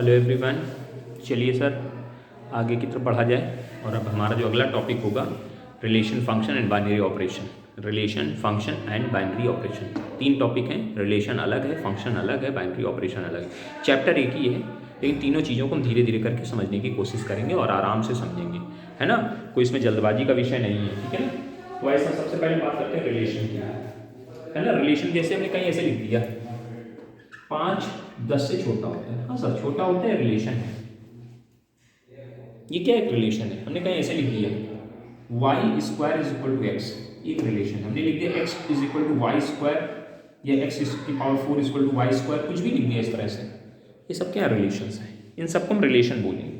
Hello everyone, चलिए sir आगे की तरफ बढ़ा जाए। और अब हमारा जो अगला टॉपिक होगा relation, function and binary operation. Relation, function and binary operation, तीन टॉपिक हैं। रिलेशन अलग है, फंक्शन अलग है, बाइनरी ऑपरेशन अलग है। चैप्टर एक ही है, लेकिन तीनों चीज़ों को हम धीरे धीरे करके समझने की कोशिश करेंगे और आराम से समझेंगे, है ना। कोई इसमें जल्दबाजी का विषय नहीं है, ठीक है ना। तो ऐसा सबसे पहले बात करते हैं रिलेशन की, है ना। रिलेशन जैसे हमने कहीं ऐसे लिख दिया 5 10 से छोटा होता है। हाँ सर, छोटा होता है, रिलेशन है। ये क्या एक रिलेशन है, हमने कहीं ऐसे लिख दिया y square is equal to x, एक रिलेशन है। हमने लिख दिया x is equal to y square या x की power 4 is equal to y square, कुछ भी लिख दिया इस तरह से। ये सब क्या रिलेशंस हैं, इन सबको हम रिलेशन बोलेंगे।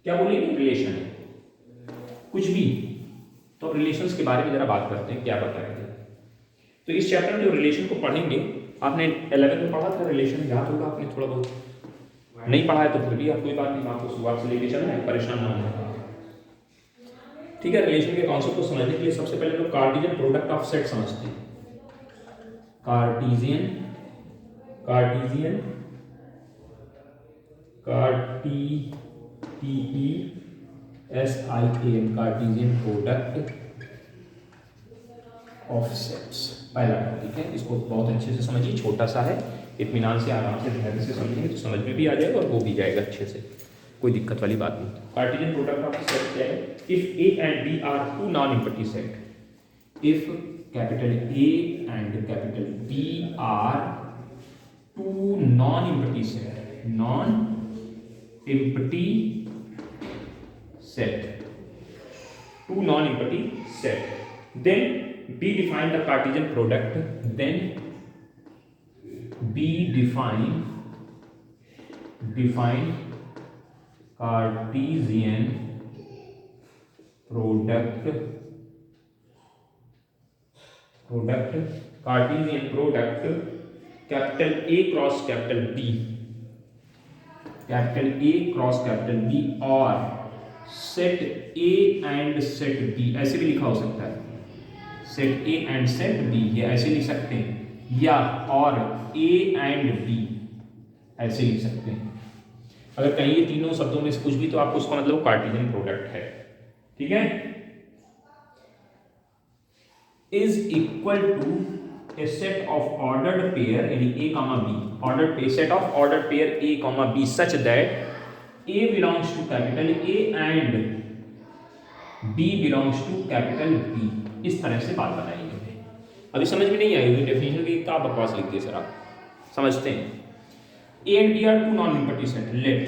क्या बोलेंगे? रिलेशन है, कुछ भी। तो अब रिलेशंस के बारे में जरा बात करते हैं, क्या बताएंगे। तो इस चैप्टर में जो रिलेशन को पढ़ेंगे, आपने 11th में पढ़ा था रिलेशन, याद होगा आपने थोड़ा बहुत। नहीं पढ़ा है तो फिर भी आप कोई बात नहीं, आपको शुरुआत से लेके चलना है, परेशान ना होना। ठीक है, रिलेशन के कॉन्सेप्ट को समझने के लिए सबसे पहले लोग कार्टेशियन प्रोडक्ट ऑफ सेट समझते हैं। Cartesian Cartesian Cartesian product of sets, पहला टॉपिक है। इसको बहुत अच्छे से समझिए, छोटा सा है, इत्मीनान से आराम से धैर्य से समझेंगे तो समझ में भी आ जाएगा और हो भी जाएगा अच्छे से, कोई दिक्कत वाली बात नहीं। कार्टेशियन प्रोडक्ट ऑफ सेट क्या है? If A and B are two non empty set, if capital A and capital B are two non empty set, non empty set, two non empty set, then B define the Cartesian product, then B define Cartesian product capital A cross capital B, capital A cross capital B, और set A and set B, ऐसे भी लिखा हो सकता है, set A and set B, ये ऐसे लिख सकते हैं, या और ए एंड बी ऐसे लिख सकते हैं। अगर कहीं ये तीनों शब्दों में से कुछ भी, तो आपको उसका मतलब कार्टेशियन प्रोडक्ट है, ठीक है। Is equal to a set of ordered pair यानी A comma B, ordered pair, set of ordered pair A comma B such that A belongs to capital A and B belongs to capital B. इस तरह से बात बनाई है। अभी समझ में नहीं आई हुई डेफिनेशन की, क्या बकवास लिख दी सर, आप समझते हैं। A and B are two non empty set, let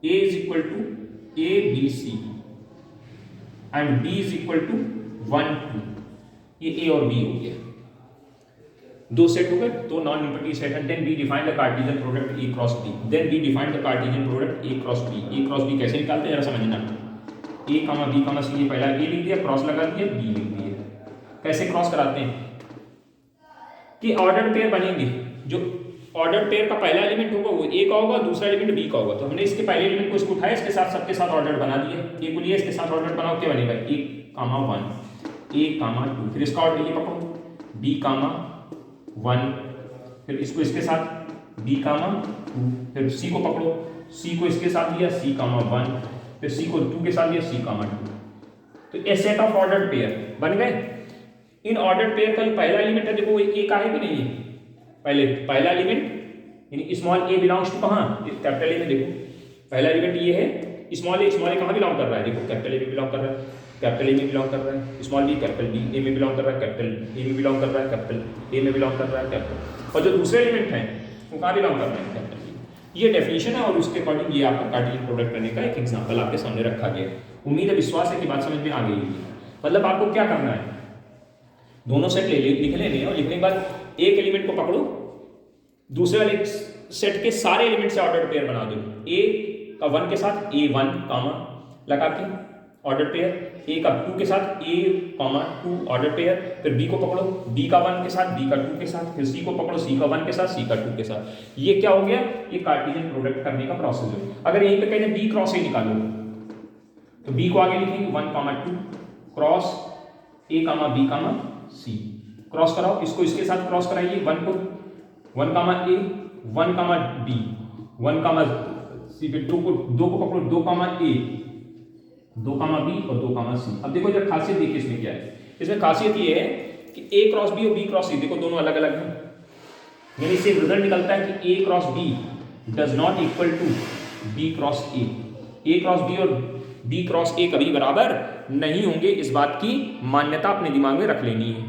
A is equal to A B C and B is equal to 1 2, ये ए और बी हो गया, दो सेट हो गए, दो नॉन एम्प्टी सेट है। Then we define the Cartesian product A cross B, then we define the Cartesian product A cross B. A cross B कैसे निकालते हैं जरा समझना। A comma B comma C, ये पहला ए लिख दिया, क्रॉस लगा दिया, बी लिख दिया। कैसे क्रॉस कराते हैं कि ऑर्डर पेयर बनेंगे, जो ऑर्डर पेयर का पहला एलिमेंट होगा वो ए का होगा, दूसरा एलिमेंट बी का होगा। तो हमने इसके पहले एलिमेंट को इसको उठाया, इसके साथ सबके साथ ऑर्डर बना दिया, ए को लिया, इसके साथ ऑर्डर बनाओ, क्या बनेगा? ए कॉमा 1, ए कॉमा 2, फिर इसका ऑर्डर ये पकड़ो, बी कॉमा 1, फिर इसको इसके साथ बी कॉमा 2, फिर सी को पकड़ो, सी को इसके साथ लिया, सी कॉमा 1, फिर सी को 2 के साथ लिया, सी कॉमा 2। तो ए सेट ऑफ ऑर्डर्ड पेयर बन गए। इन ऑर्डर्ड पेयर का जो पहला एलिमेंट है, देखो वो ए का है कि नहीं है? पहले पहला एलिमेंट यानी स्मॉल ए बिलोंग्स टू कहाँ? कैपिटल ए में। देखो पहला एलिमेंट ये है, स्मॉल ए कहाँ बिलोंग कर रहा है? देखो कैपिटल ए में बिलोंग कर रहा है, कैपिटल ए में बिलोंग कर रहा है। स्मॉल बी कैपिटल बी ए में बिलोंग कर रहा है, कैपिटल ए में बिलोंग कर रहा है, कैपिटल ए में बिलोंग कर रहा है, कैपिटल। और जो दूसरे एलिमेंट है वो कहाँ बिलोंग कर रहे हैं? Capital B. ये डेफिनेशन है और उसके अकॉर्डिंग ये आपका कार्टेशियन प्रोडक्ट करने का एक एग्जांपल आपके सामने रखा गया। उम्मीद है, विश्वास है कि बात समझ में आ गई है। मतलब आपको क्या करना है, दोनों सेट लिख लेने हैं और लिखने के बाद एक एलिमेंट को पकड़ो, दूसरे वाले सेट के सारे एलिमेंट से ऑर्डर पेयर बना दो। ए का 1 के साथ ए 1 कामा लगा के ऑर्डर पेयर, ए का 2 के साथ ए कॉमा 2 ऑर्डर पेयर, फिर बी को पकड़ो, बी का 1 के साथ, बी का 2 के साथ, फिर सी को पकड़ो, सी का 1 के साथ, सी का 2 के साथ। ये क्या हो गया? ये कार्टेशियन प्रोडक्ट करने का प्रोसेस है। अगर यहीं पे कहते बी क्रॉस ए निकालो, तो बी को आगे लिखेंगे 1 comma 2 cross A comma B comma C, cross कराओ, इसको इसके साथ क्रॉस कराइए, 1 को 1 कामा ए 1 कामा बी, 1 कामा सी पे 2 को पकड़ो, 2 कामा ए, 2 कामा बी और 2 कामा सी। अब देखो जब खासियत देखिए इसमें क्या है, इसमें खासियत ये है कि ए क्रॉस बी और बी क्रॉस सी देखो दोनों अलग अलग हैं, यानी इससे रिजल्ट निकलता है कि A cross B does not equal to B cross A cross B और बी क्रॉस ए कभी बराबर नहीं होंगे। इस बात की मान्यता अपने दिमाग में रख लेनी है,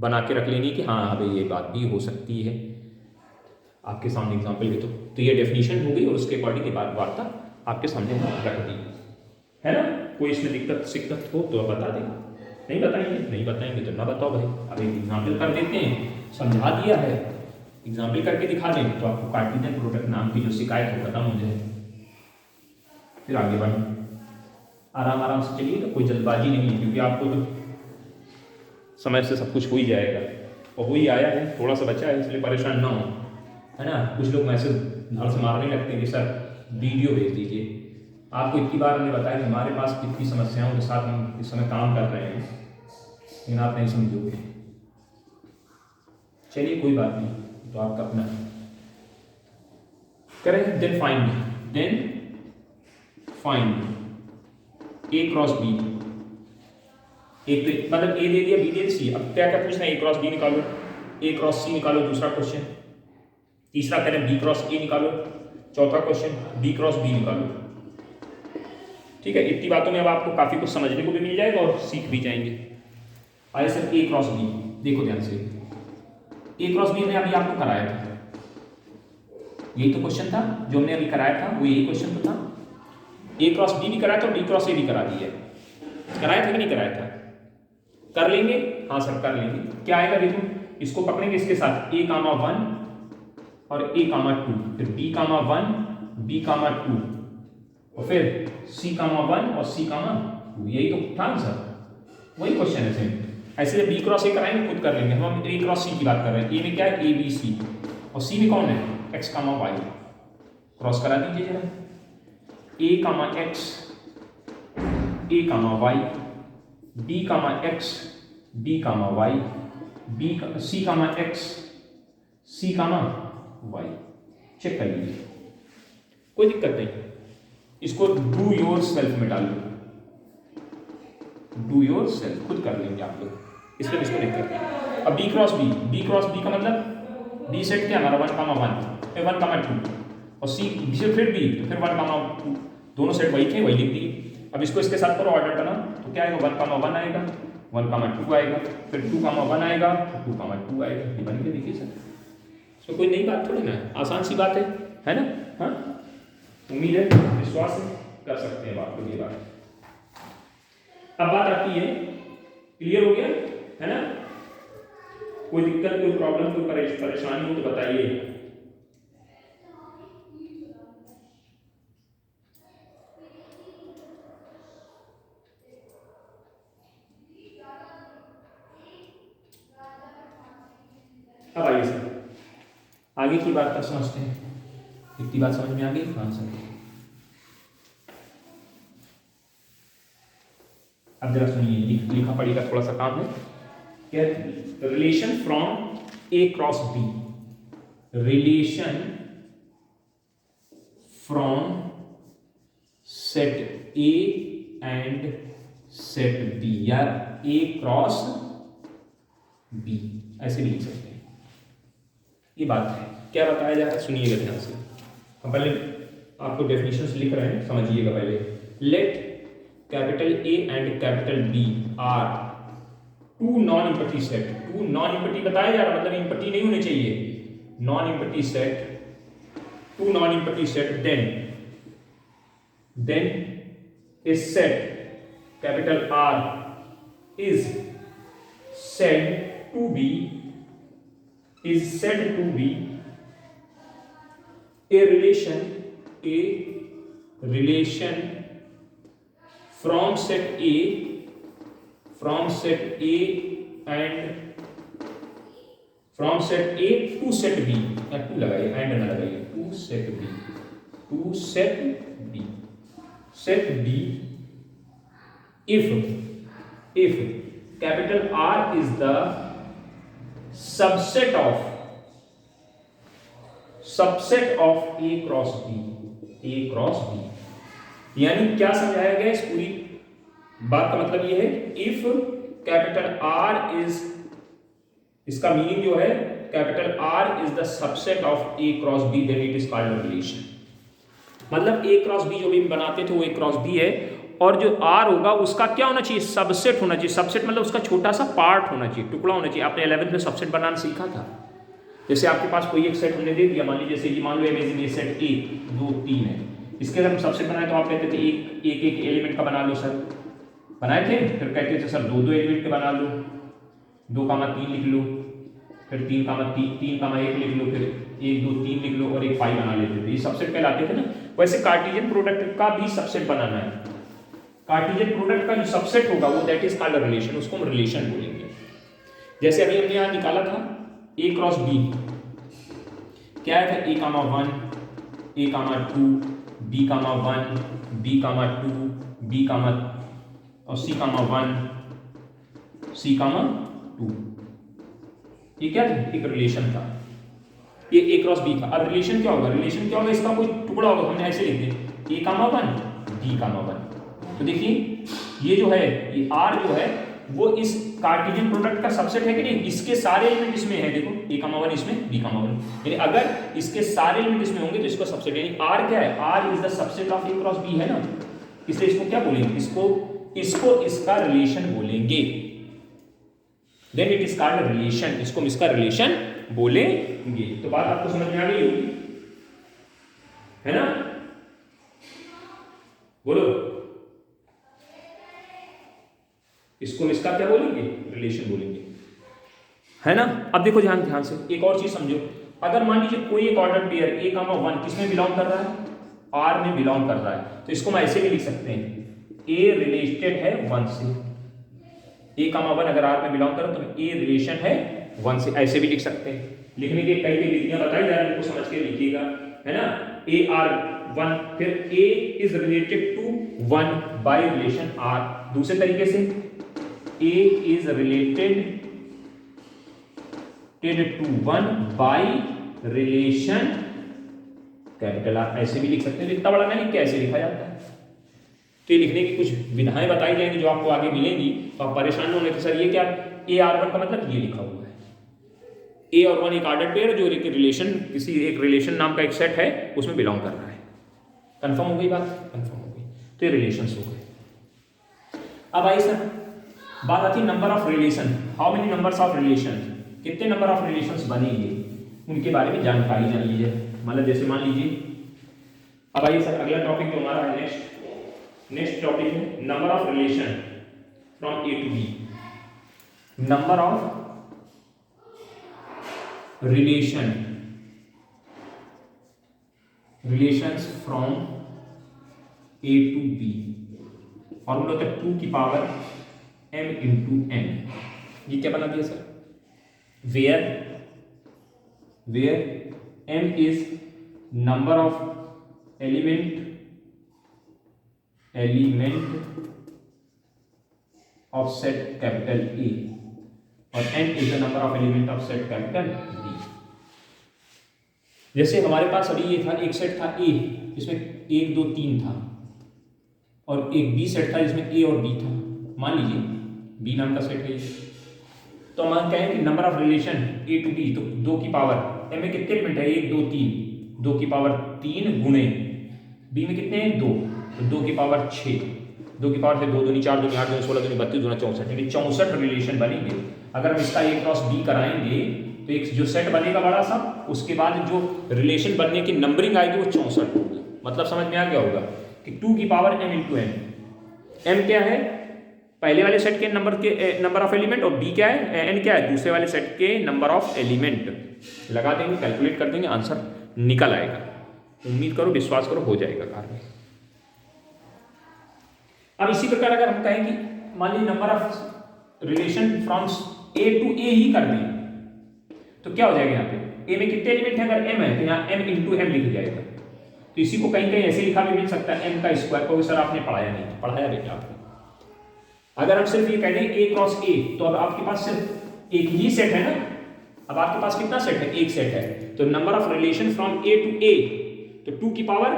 बना के रख लेनी है कि हाँ भाई ये बात भी हो सकती है। आपके सामने एग्जाम्पल के तो ये डेफिनेशन हो गई और उसके अकॉर्डिंग ये बात वार्ता आपके सामने रख दी है ना। कोई इसमें दिक्कत सिक्कत हो तो बता दें, नहीं बताएंगे तो ना बताओ भाई। अब एक एग्जाम्पल कर देते हैं, समझा दिया है, एग्जाम्पल करके दिखा दें तो आपको कार्टेशियन प्रोडक्ट नाम की जो शिकायत हो खत्म हो जाए। फिर आगे बढ़ें, आराम आराम से चलिए, तो कोई जल्दबाजी नहीं है, क्योंकि आपको तो समय से सब कुछ हो ही जाएगा और हो ही आया है, थोड़ा सा बचा है, इसलिए परेशान ना हो, है ना। कुछ लोग मैसेज धड़ से मारने लगते हैं कि सर वीडियो भेज दीजिए। आपको इतनी बार हमने बताया कि हमारे पास कितनी समस्याओं के साथ हम इस समय काम कर रहे हैं, लेकिन आप नहीं समझोगे। चलिए कोई बात नहीं, तो आपका अपना करें। देन फाइंड ए क्रॉस बी। एक तो मतलब ए दे दिया, बी दे सी, अब क्या क्या पूछना है, ए क्रॉस बी निकालो, ए क्रॉस सी निकालो, दूसरा क्वेश्चन। तीसरा कह रहे हैं बी क्रॉस ए निकालो, चौथा क्वेश्चन बी क्रॉस बी निकालो। ठीक है, इतनी बातों में अब आपको काफी कुछ समझने को भी मिल जाएगा और सीख भी जाएंगे। आइए सर ए क्रॉस बी, देखो ध्यान से, ए क्रॉस बी हमने अभी आपको कराया था, यही तो क्वेश्चन था जो हमने अभी कराया था, वो यही क्वेश्चन तो था। ए क्रॉस बी भी कराया था और बी क्रॉस ए भी करा दिया, कराया था कि नहीं कराया था? कर लेंगे, हाँ सर कर लेंगे। क्या आएगा देखो, इसको पकड़ेंगे इसके साथ a कामा 1 और a कामा 2, फिर b कामा 1 b कामा 2 और फिर c कामा 1 और c कामा 2, यही तो था सर, वही क्वेश्चन है सेम। ऐसे b क्रॉस ए कराएंगे, खुद कर लेंगे, हम a क्रॉस c की बात कर रहे हैं। a में क्या है, a b c, और c में कौन है, x कामा y। क्रॉस करा दीजिए जरा, a comma x a comma y, b comma x b comma y, c comma x c comma y। Check कर लीजिए, कोई दिक्कत नहीं। इसको डू योर सेल्फ में डाल लो, डू योर सेल्फ, खुद कर लेंगे आप लोग, इसलिए इसको नहीं करते। अब b क्रॉस b का मतलब b सेट क्या हमारा 1 कामा 1, फिर 1 कामा 2 और c से फिर b, फिर 1 कामा 2, दोनों सेट वही थे, वही लिख दिए। अब इसको इसके साथ करो ऑर्डर करना, तो क्या आएगा, 1 कामा 1 आएगा, 1 कामा 2 आएगा, फिर 2 कामा 1 आएगा, 2 कामा 2 आएगा। ये बन के देखिए सर, इसमें कोई नई बात थोड़ी ना है, आसान सी बात है ना। हाँ, उम्मीद है, विश्वास है, कर सकते हैं आप लोग ये बात। अब बात आती है, क्लियर हो गया है ना। कोई दिक्कत, कोई प्रॉब्लम, कोई परेशानी हो तो बताइए। अब आइए सर, आगे की बात तक समझते हैं। इतनी बात समझ में आ गई? हाँ सर। अब जरा सुनिए, लिखा पढ़ी का थोड़ा सा काम है। क्या, relation from A cross B, relation from set A and set B, या ए क्रॉस बी, ऐसे भी लिख सकते हैं। ये बात है, क्या बताया जा रहा है, सुनिएगा ध्यान से। हम पहले आपको डेफिनेशंस लिख रहे हैं, समझिएगा पहले। Let capital A and capital B are two non empty set, two non empty बताया जा रहा, मतलब इम्पटी नहीं होने चाहिए, non empty set, two non empty set, then a set capital R is said to be a relation from set A and from set A to set B, या to लगाइए, and ना लगाइए, to set B if capital R is the subset subset of A cross B, A cross B. यानी क्या समझाया गया इस पूरी बात का मतलब ये है, इफ कैपिटल आर इज, इसका मीनिंग जो है capital R is the subset of A cross B then it is called relation. मतलब ए क्रॉस बी जो भी बनाते थे वो ए क्रॉस बी है, और जो आर होगा उसका क्या होना चाहिए, सबसेट होना चाहिए। सबसेट मतलब उसका छोटा सा पार्ट होना चाहिए, टुकड़ा होना चाहिए। आपने 11th में सबसेट बनाना सीखा था। जैसे आपके पास कोई एक सेट हमने दे दिया, मान लीजिए जैसे ये मान लो इमेजिन ये सेट 1 2 3 है, इसके अगर हम सबसेट बनाए तो आप कहते थे एक एलिमेंट का बना लो सर, बनाए थे। फिर कहते थे सर दो एलिमेंट के बना लो, 2,3 लिख लो, फिर 3,1 लिख लो, फिर 1 2 3 लिख लो और एक पाई बना लेते थे। ये सबसेट कहलाते थे ना। वैसे कार्टेशियन प्रोडक्ट का भी सबसेट बनाना है। कार्टेशियन प्रोडक्ट का जो सबसेट होगा वो दैट इज कॉल्ड रिलेशन, उसको हम रिलेशन बोलेंगे। जैसे अभी हमने यहाँ निकाला था ए क्रॉस बी, क्या है, ए कामा 1, ए कामा 2, B comma 1, B comma 2, B comma और सी कामा 1, सी कामा 2। ये क्या था, एक रिलेशन था, ये ए क्रॉस बी था। अब रिलेशन क्या होगा, रिलेशन क्या होगा, इसका कोई टुकड़ा होगा, हमने ऐसे लिख दिया ए कामा 1, बी कामा 1। तो देखिए ये जो है, ये आर जो है वो इस कार्टेशियन प्रोडक्ट का सबसेट है कि नहीं, इसके सारे एलिमेंट इसमें है। देखो ए कामा 1 इसमें, बी कामा 1, यानी अगर इसके सारे एलिमेंट इसमें होंगे तो इसका सबसेट, यानी आर क्या है, R is the subset of A cross B है ना। इसलिए इसको क्या बोलेंगे, इसको इसका रिलेशन बोलेंगे, then it is called relation. इसको इसका रिलेशन बोलेंगे। तो बात आपको समझ में आ गई होगी, है ना, बोलो। इसको इसका क्या बोलेंगे, रिलेशन बोलेंगे, है ना। अब देखो ध्यान से एक और चीज समझो। अगर मान लीजिए कोई एक ऑर्डर पेयर ए कामा 1 किसमें बिलोंग कर रहा है, आर में बिलोंग कर रहा है, तो इसको हम ऐसे भी लिख सकते हैं, ए रिलेटेड है 1 से। ए कामा 1 अगर आर में बिलोंग करे तो ए रिलेशन है 1 से, ऐसे भी लिख सकते हैं। लिखने के कई विधियां बताई जा रही है, उनको समझ के लिखिएगा, है ना। ए आर 1, फिर A is related to 1 by relation R. दूसरे तरीके से A is related to 1 by relation capital R, ऐसे भी लिख सकते हैं। इतना बड़ा ना लिख के ऐसे लिखा जाता है। तो ये लिखने की कुछ विधाएं बताई जाएंगी जो आपको आगे मिलेंगी, तो आप परेशान होने के सर ये क्या, ए आर 1 का मतलब ये लिखा हुआ है। ए और 1 एक ऑर्डर पेयर जो एक रिलेशन, किसी एक रिलेशन नाम का एक सेट है उसमें बिलोंग कर रहा है। कंफर्म हो गई बात, कंफर्म हो गई। तो ये रिलेशंस हो गए। अब आइए सर बात आती है number of relation. How many numbers of relation, कितने नंबर ऑफ रिलेशंस बनेंगे, उनके बारे में जानकारी जान लीजिए। मतलब जैसे मान लीजिए, अब आइए सर अगला टॉपिक जो हमारा है नेक्स्ट टॉपिक है number of relation from A to B. Number of relations from A to B. Formula होता है 2 की पावर m इंटू n। ये क्या बना दिया sir, where m is number of element of set capital A और n is the number of element of set capital B। जैसे हमारे पास अभी ये था, एक सेट था A जिसमें 1 2 3 था, और एक B सेट था जिसमें A और B था। मान लीजिए बी नाम का सेट है, तो हम कहें कि number of relation A to B, तो 2 की पावर ए में कितने एलिमेंट है, 1 2 3, 2 की पावर 3 गुणे बी में कितने हैं 2, तो 2 की पावर 6, 2 की पावर से 2 दूनी 4 दूनी 8 दूनी 16 दूनी 32 दूना 64, यानी 64 रिलेशन बनेंगे। अगर हम इसका ए क्रॉस बी कराएंगे तो एक जो सेट बनेगा बड़ा सा, उसके बाद जो रिलेशन बनने की नंबरिंग आएगी वो 64 होगी। मतलब समझ में आ गया होगा कि 2 की power m into n। m क्या है, पहले वाले सेट के नंबर ऑफ एलिमेंट, और b क्या है, n क्या है, दूसरे वाले सेट के नंबर ऑफ एलिमेंट। लगा देंगे, कैलकुलेट कर देंगे, आंसर निकल आएगा। उम्मीद करो, विश्वास करो, हो जाएगा कार्य। अब इसी प्रकार अगर हम कहें कि मान लीजिए number of relation from a to a ही कर दें, तो क्या हो जाएगा, यहाँ पे a में कितने एलिमेंट है, अगर m है तो यहाँ m इंटू m लिख जाएगा। तो इसी को कहीं कहीं ऐसे लिखा भी मिल सकता है m का स्क्वायर, को सर आपने पढ़ाया नहीं, पढ़ाया बेटा आपने। अगर हम सिर्फ ये कह दें a क्रॉस a, तो अब आपके पास सिर्फ एक ही सेट है ना। अब आपके पास कितना सेट है, एक सेट है, तो number of relation from A to A, तो 2 की पावर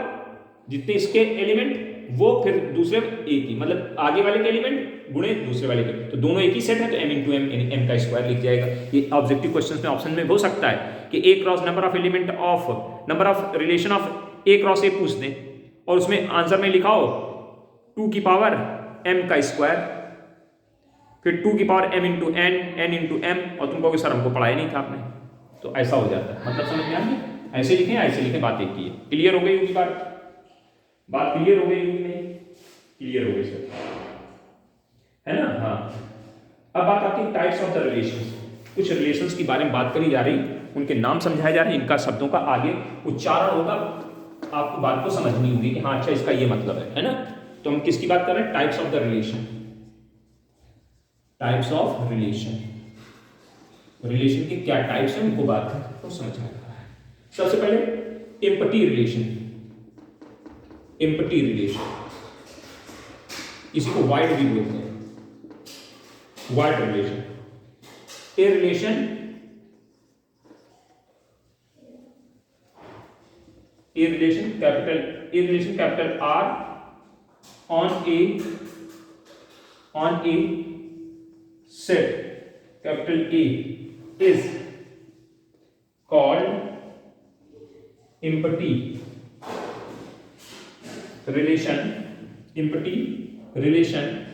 जितने इसके एलिमेंट वो फिर दूसरे ए की, मतलब आगे वाले के एलिमेंट गुणे दूसरे वाले के, तो दोनों एक ही सेट है तो m इंटू एम, m का स्क्वायर लिख जाएगा। ये ऑब्जेक्टिव क्वेश्चन में ऑप्शन में हो सकता है कि A cross number of element of number of relation of A cross A पूछ दें और उसमें आंसर में लिखाओ 2 की पावर m का स्क्वायर, फिर 2 की power m into n into m, और तुम कहोगे सर हमको पढ़ाया नहीं था आपने, तो ऐसा हो जाता है। मतलब समझ में आ गया? ऐसे लिखें ऐसे लिखें, बात एक ही है। क्लियर हो गई होगी बात क्लियर हो गई होगी? नहीं क्लियर हो गई सर, है ना? हाँ, अब बात आती है टाइप्स ऑफ द रिलेशंस। कुछ रिलेशंस के बारे में बात करी जा रही, उनके नाम समझाए जा रहे हैं, इनका शब्दों का आगे उच्चारण होगा, आपको बात को समझनी होगी कि हाँ अच्छा इसका ये मतलब है ना? तो हम किसकी बात कर रहे हैं? Types of the relation. Types of relation, relation के क्या टाइप्स हैं उनको बात तो समझ में आ रहा है। सबसे पहले एम्पटी रिलेशन। एम्पटी रिलेशन, इसी को वाइड भी बोलते हैं, wide relation. A relation capital R on a set capital A is called empty relation. Empty relation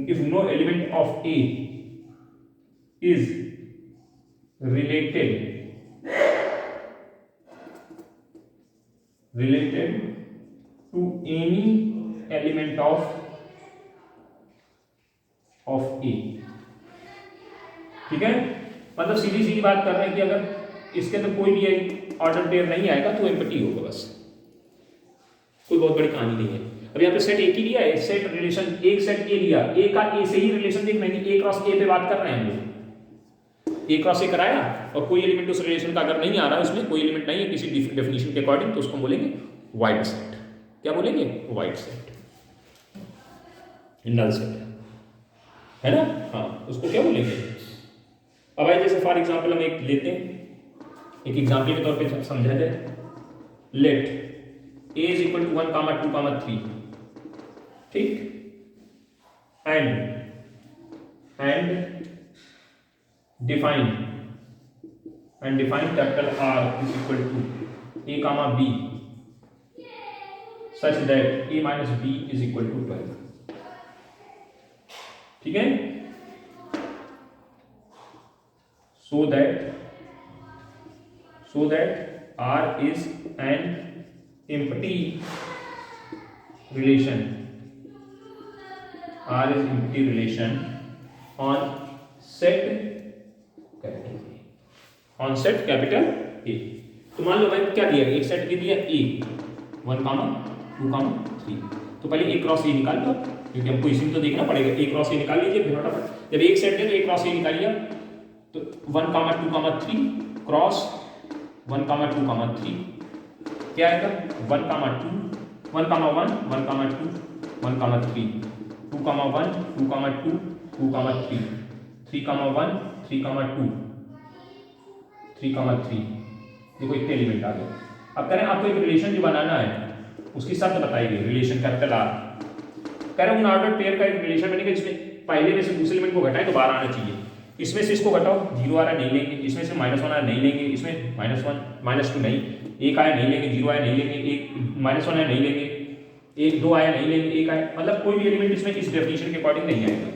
if no element of A is related to any element of A। ठीक है, मतलब सीधी सीधी बात कर रहे हैं कि अगर इसके अंदर कोई भी ऑर्डर पेयर नहीं आएगा तो एम्पटी होगा, बस कोई बहुत बड़ी कहानी नहीं है। अब यहाँ पे सेट ए की लिया है, सेट रिलेशन, एक सेट ए लिया, ए का ए से ही रिलेशन देखना है कि ए क्रॉस ए पे बात कर रहे हैं हम लोग। ए क्रॉस ए कराया और कोई एलिमेंट उस रिलेशन का अगर नहीं आ रहा है, उसमें कोई एलिमेंट नहीं है किसी डेफिनेशन के अकॉर्डिंग, तो उसको बोलेंगे वाइड सेट। क्या बोलेंगे? वाइड सेट, नल सेट है ना? हाँ, उसको क्या बोलेंगे? अब आइए जैसे फॉर एग्जाम्पल हम एक लेते हैं, एक एग्जाम्पल के तौर पे समझा जाए। Let a is equal to 1, 2, 3, ठीक, and define capital R is equal to a comma b such that a minus b is equal to 12। ठीक है, so that R is an empty relation, R is empty relation on set capital A। तो मान लो भाई क्या दिया, एक set दे दिया A 1, 2, 3, तो पहले A क्रॉस A निकाल लो, क्योंकि हमको इसी में तो देखना पड़ेगा। A क्रॉस A निकाल लीजिए फिर फटाफट, जब एक सेट दे तो A क्रॉस A निकाल लिया, तो 1, 2, 3 क्रॉस 1, 2, 3 क्या आएगा? 1, 2, 1, 1, 2, 1, 3, 2, 1, 2, 2, 3, 3, 1, 3, 2, 3। देखो इतने एलिमेंट आ गए। अब कह रहे हैं आपको एक रिलेशन जो बनाना है उसकी शर्त बताई गई, रिलेशन कैपिटल R। कह रहे हैं उन ऑर्डर पेयर का एक रिलेशन बनेगा जिसमें पहले में से दूसरे एलिमेंट को घटाएं तो 12 आना चाहिए। इसमें से इसको घटाओ, 0 आ रहा नहीं लेंगे, इसमें से -1 आ रहा नहीं लेंगे, इसमें -1 -2 नहीं, 1 आया नहीं लेंगे, 0 आया नहीं लेंगे, 1 आया नहीं लेंगे, 1 2 आया नहीं लेंगे, 1 आया, मतलब कोई भी एलिमेंट इसमें इस डेफिनेशन के अकॉर्डिंग नहीं आएगा।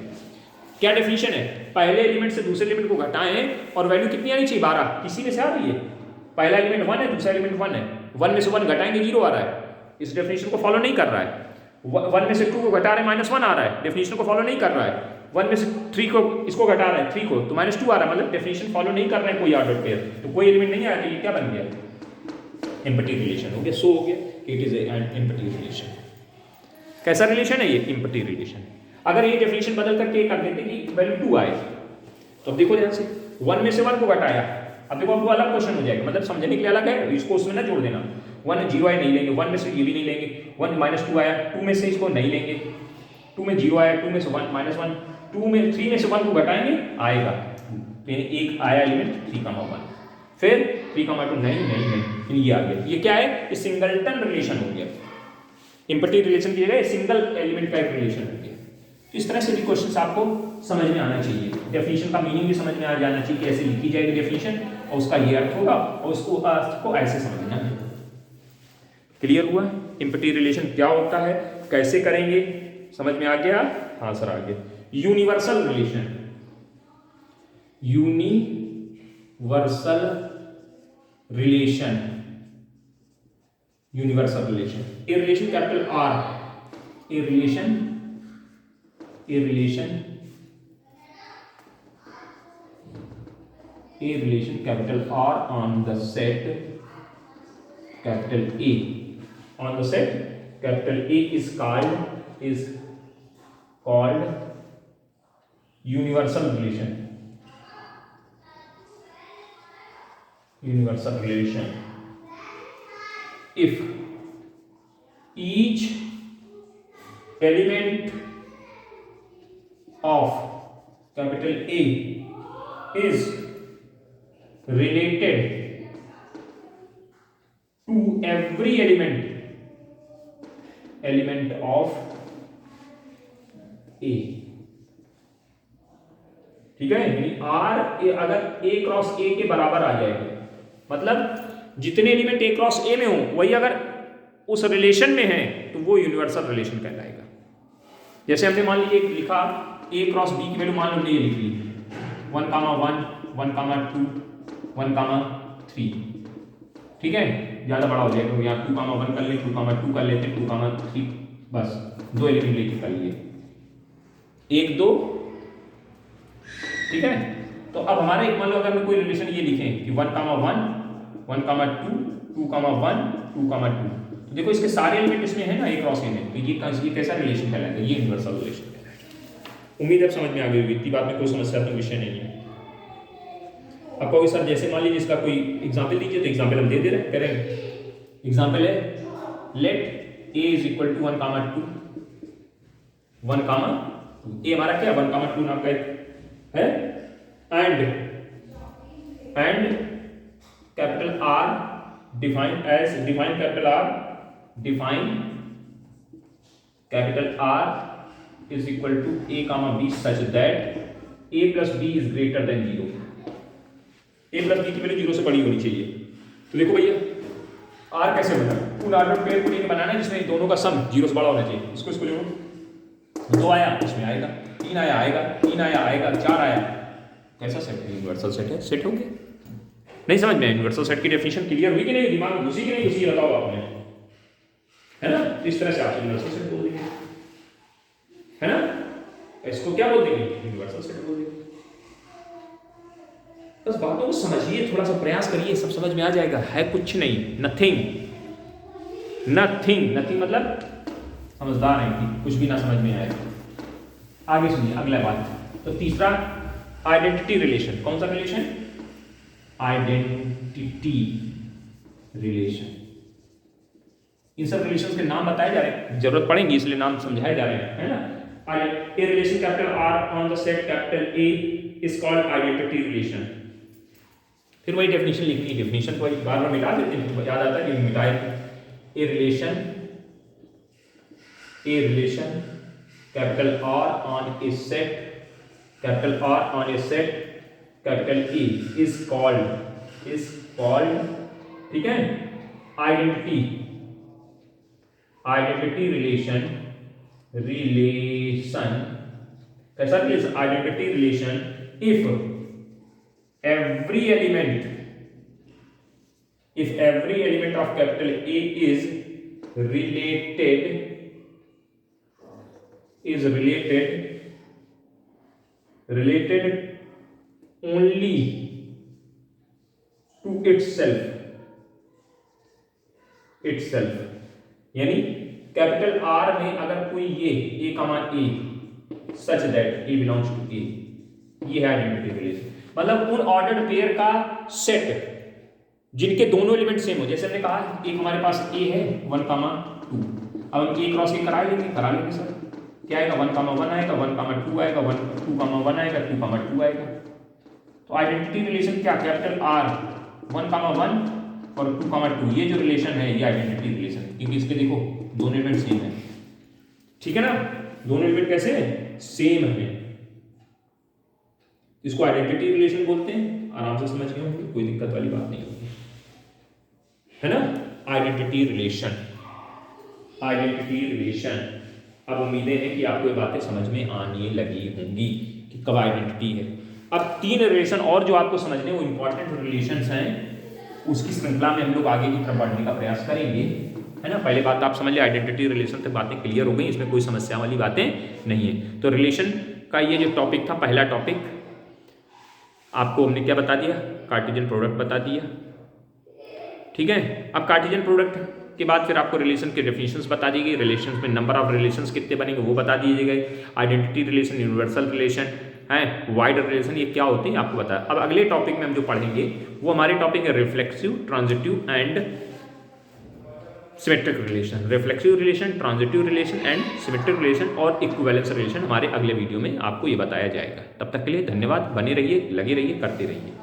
क्या डेफिनेशन है? पहले एलिमेंट से दूसरे एलिमेंट को घटाएं और वैल्यू कितनी आनी चाहिए? 12। किसी में से आ रही है, पहला एलिमेंट 1 है, दूसरा एलिमेंट 1 है, 1 में से 1 घटाएंगे 0 आ रहा है, इस डेफिनेशन को फॉलो नहीं कर रहा है। 1 में से 2 को घटा रहे हैं -1 आ रहा है, डेफिनेशन को फॉलो नहीं कर रहा है। 1 में से 3 को इसको घटा रहे हैं 3 को, तो -2 आ रहा है, मतलब डेफिनेशन फॉलो नहीं कर रहे हैं कोई ऑर्डर पेयर, तो कोई एलिमेंट नहीं आया, तो ये क्या बन गया? एम्पटी रिलेशन हो गया। सो हो गया कि it is an empty relation. कैसा रिलेशन है ये? Empty relation. अगर ये डेफिनेशन बदल करके कर देते कि वैल्यू 2 आए, तो अब देखो ध्यान से, 1 में से 1 को घटाया, अब देखो आपको अलग क्वेश्चन हो जाएगा, मतलब समझने के लिए अलग है, इसको उसमें ना जोड़ देना। 1 जीरो आया नहीं लेंगे, 1 में से ये भी नहीं लेंगे, 1 माइनस 2 आया, 2 में से इसको नहीं लेंगे, 2 में 0 आया, 2 में से 1 माइनस 1, 2 में 3 में से 1 को घटाएंगे आएगा, तो एक आया एलिमेंट 3,1, फिर 3,2 नहीं ये आ गया। ये क्या है? ये सिंगलटन रिलेशन हो गया, इम्पटी रिलेशन की जगह सिंगल एलिमेंट का एक रिलेशन हो गया। तो इस तरह से भी क्वेश्चंस आपको समझ में आना चाहिए, डेफिनेशन का मीनिंग भी समझ में आ जाना चाहिए, कैसे लिखी जाएगी डेफिनेशन और उसका ये अर्थ होगा और उसको अर्थ को ऐसे समझना है। क्लियर हुआ? इम्पटी रिलेशन क्या होता है, कैसे करेंगे, समझ में आ गया? हाँ सर आ गया। Universal relation, universal relation, universal relation, A relation capital R, a relation capital R on the set capital A, on the set capital A is called universal relation, if each element of capital A is related to every element of A, ठीक है? यानी R अगर A cross A के बराबर आ जाएगा, मतलब जितने element A cross A में हो वही अगर उस रिलेशन में है तो वो यूनिवर्सल रिलेशन कहलाएगा। जैसे हमने मान लीजिए लिखा A क्रॉस B की वैल्यू मान लो ये लिख ली 1,1 1,2 1,3, ठीक है? ज़्यादा बड़ा हो जाएगा, यहाँ 2,1 कर ले, 2,2 कर लेते, 2,3, बस 2 एलिमेंट लेके कर लिए, 1 2, ठीक है? तो अब हमारा एक मान लो अगर हम कोई रिलेशन ये लिखें कि 1,1 1,2 2,1 2,2, तो देखो इसके सारे एलिमेंट इसमें है ना A क्रॉस A में, तो ये कैसा रिलेशन कहलाएगा? ये यूनिवर्सल रिलेशन कहलाएगा। उम्मीद है समझ में आ गई होगी, इतनी बात में कोई समस्या तो विषय नहीं है। अब कोई सर जैसे मान लीजिए इसका कोई एग्जाम्पल दीजिए, तो एग्जाम्पल हम दे दे रहे हैं, करेंगे। एग्जाम्पल है let A is equal to 1,2 1,2, A हमारा क्या 1,2 नाम का है, and capital R define capital R is equal to A, B such that A plus B is greater than 0, A plus B की वैल्यू 0 से बड़ी होनी चाहिए। तो देखो भैया R कैसे बना, टू ऑर्डर पेयर को लेकर बनाना है जिसमें दोनों का सम 0 से बड़ा होना चाहिए। इसको देखो 2 आया इसमें आएगा, 3 आया 4 आया, कैसा सेट है? यूनिवर्सल सेट है, सेट हो गया। नहीं समझ में? यूनिवर्सल सेट की डेफिनेशन क्लियर हुई कि नहीं? दिमाग में घुसी कि नहीं घुसी, बताओ आपने, है ना? इस तरह से आप यूनिवर्सल सेट बोल देंगे, है ना? इसको क्या बोल देंगे? यूनिवर्सल सेट बोल देंगे। बस बातों को समझिए, थोड़ा सा प्रयास करिए, सब समझ में आ जाएगा। है कुछ नहीं, नथिंग मतलब समझदार है कि कुछ भी ना समझ में आएगा। आगे सुनिए अगला बात। तो तीसरा आइडेंटिटी रिलेशन, कौन सा रिलेशन? Identity relation. इन सब रिलेशंस के नाम बताए जा रहे हैं, जरूरत पड़ेंगी इसलिए नाम समझाए जा रहे हैं, है ना? A relation capital R on the set capital A is called identity relation. फिर वही डेफिनेशन लिखनी है, डेफिनेशन को एक बार मिटा देते हैं, याद आता है कि मिटाए। A relation capital R on a set capital A is called, ठीक है, आइडेंटिटी रिलेशन। कैसा relation? Identity relation if every element of capital A is related only to itself, यानी कैपिटल R में अगर कोई ये A, such that A belongs to A, ये है आइडेंटिटी रिलेशन। मतलब उन ऑर्डर्ड पेयर का सेट जिनके दोनों एलिमेंट सेम हो। जैसे हमने कहा एक हमारे पास ए है 1,2, अब हम ए क्रॉस ए करा लेंगे सर। क्या आएगा 1,1 आएगा, 1,2 आएगा, 2,1 आएगा, 2,2 आएगा। तो आइडेंटिटी रिलेशन क्या, कैपिटल आर 1,1 और 2,2, ये जो रिलेशन है ये आइडेंटिटी रिलेशन है, क्योंकि इसके देखो दोनों एलिमेंट सेम है। ठीक है ना, दोनों एलिमेंट कैसे है, सेम है, इसको आइडेंटिटी रिलेशन बोलते हैं। आराम से समझ गए होंगे, कोई दिक्कत वाली बात नहीं होगी, है ना। Identity relation, identity relation. अब उम्मीदें हैं कि आपको ये बातें समझ में आने लगी होंगी कि कब आइडेंटिटी है। अब 3 रिलेशन और जो आपको समझने वो इंपॉर्टेंट रिलेशंस हैं, उसकी श्रृंखला में हम लोग आगे की तरफ बढ़ने का प्रयास करेंगे, है ना। पहले बात आप समझ लिया, आइडेंटिटी रिलेशन तक बातें क्लियर हो गई, इसमें कोई समस्या वाली बातें नहीं है। तो रिलेशन का ये जो टॉपिक था, पहला टॉपिक आपको हमने क्या बता दिया, कार्टेशियन प्रोडक्ट बता दिया। ठीक है, अब कार्टेशियन प्रोडक्ट के बाद फिर आपको रिलेशन के डेफिनेशंस बता दी गई, रिलेशंस में नंबर ऑफ रिलेशंस कितने बनेंगे वो बता दिए गए, आइडेंटिटी रिलेशन, यूनिवर्सल रिलेशन है, वाइड रिलेशन, ये क्या होते हैं आपको बताया। अब अगले टॉपिक में हम जो पढ़ेंगे वो हमारे टॉपिक है reflexive, transitive and symmetric relation. Reflexive relation, transitive relation and symmetric relation और इक्विवेलेंस रिलेशन हमारे अगले वीडियो में आपको ये बताया जाएगा। तब तक के लिए धन्यवाद, बने रहिए, लगे रहिए, करते रहिए।